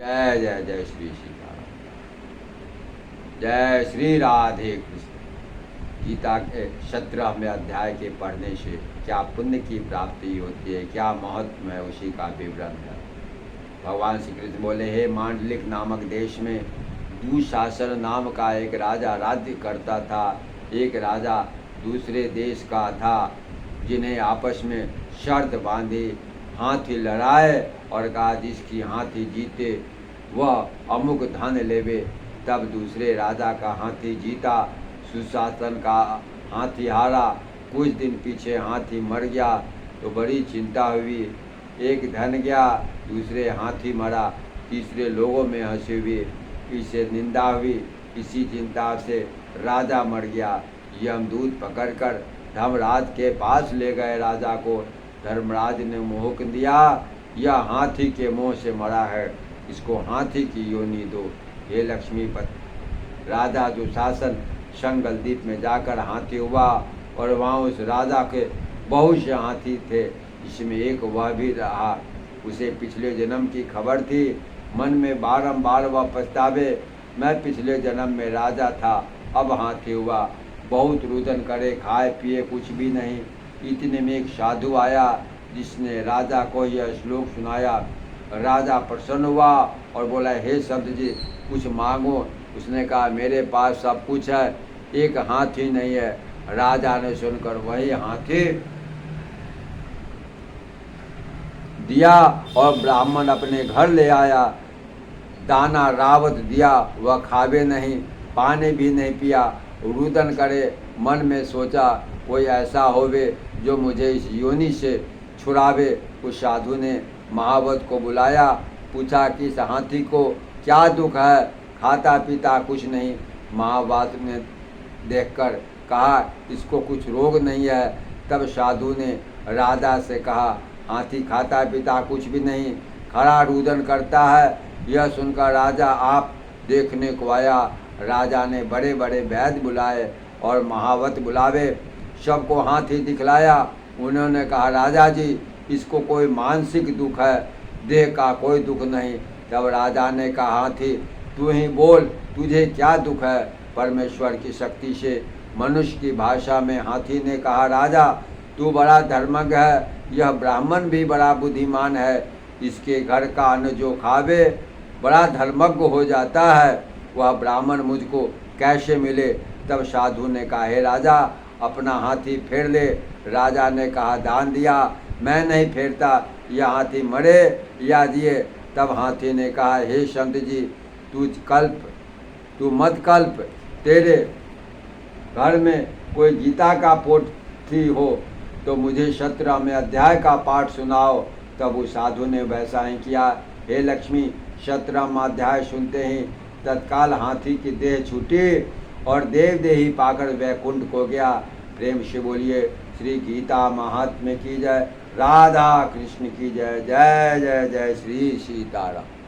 जय जय जय श्री सीताराम। जय श्री राधे कृष्ण। गीता के 17वें अध्याय के पढ़ने से क्या पुण्य की प्राप्ति होती है, क्या महत्व है, उसी का विवरण है। भगवान श्री कृष्ण बोले, हे मांडलिक नामक देश में दुशासन नाम का एक राजा राज्य करता था। एक राजा दूसरे देश का था, जिन्हें आपस में शर्त बांधी, हाथी लड़ाए और कहा जिसकी हाथी जीते वह अमुक धन लेवे। तब दूसरे राजा का हाथी जीता, सुशासन का हाथी हारा। कुछ दिन पीछे हाथी मर गया तो बड़ी चिंता हुई। एक धन गया, दूसरे हाथी मरा, तीसरे लोगों में हंसी हुई, इससे निंदा हुई। इसी चिंता से राजा मर गया। यमदूत पकड़कर धर्मराज के पास ले गए राजा को। धर्मराज ने मोहक दिया, यह हाथी के मुंह से मरा है, इसको हाथी की योनि दो। हे लक्ष्मीपति। राजा दुशासन संगल द्वीप में जाकर हाथी हुआ और वहाँ उस राजा के बहुत से हाथी थे, जिसमें एक वह भी रहा। उसे पिछले जन्म की खबर थी। मन में बारंबार वह पछतावे, मैं पिछले जन्म में राजा था, अब हाथी हुआ। बहुत रुदन करे, खाए पिए कुछ भी नहीं। इतने में एक साधु आया, जिसने राजा को यह श्लोक सुनाया। राजा प्रसन्न हुआ और बोला, हे संत जी कुछ मांगो। उसने कहा, मेरे पास सब कुछ है, एक हाथी नहीं है। राजा ने सुनकर वही हाथी दिया और ब्राह्मण अपने घर ले आया। दाना रावत दिया, वह खावे नहीं, पानी भी नहीं पिया। रुदन करे, मन में सोचा कोई ऐसा होवे जो मुझे इस योनि से छुड़ावे। उस साधु ने महावत को बुलाया, पूछा कि इस हाथी को क्या दुख है, खाता पीता कुछ नहीं। महावत ने देखकर कहा, इसको कुछ रोग नहीं है। तब साधु ने राजा से कहा, हाथी खाता पीता कुछ भी नहीं, खड़ा रुदन करता है। यह सुनकर राजा आप देखने को आया। राजा ने बड़े बड़े वैद्य बुलाए और महावत बुलावे, सबको हाथी दिखलाया। उन्होंने कहा, राजा जी इसको कोई मानसिक दुख है, देह का कोई दुख नहीं। तब राजा ने कहा, हाथी तू ही बोल, तुझे क्या दुख है। परमेश्वर की शक्ति से मनुष्य की भाषा में हाथी ने कहा, राजा तू बड़ा धर्मज्ञ है, यह ब्राह्मण भी बड़ा बुद्धिमान है, इसके घर का अन्न जो खावे बड़ा धर्मज्ञ हो जाता है, वह ब्राह्मण मुझको कैसे मिले। तब साधु ने कहा, हे राजा अपना हाथी फेर ले। राजा ने कहा, दान दिया, मैं नहीं फेरता, यह हाथी मरे या जिए। तब हाथी ने कहा, हे संत जी तू मत कल्प, तेरे घर में कोई गीता का पोथी हो तो मुझे 17वें अध्याय का पाठ सुनाओ। तब उस साधु ने वैसा ही किया। हे लक्ष्मी, 17वां अध्याय सुनते ही तत्काल हाथी की देह छूटी और देवदेही पाकर वैकुंठ को गया। प्रेम से बोलिए श्री गीता महात्म्य की जय, राधा कृष्ण की जय। जय जय जय श्री सीताराम।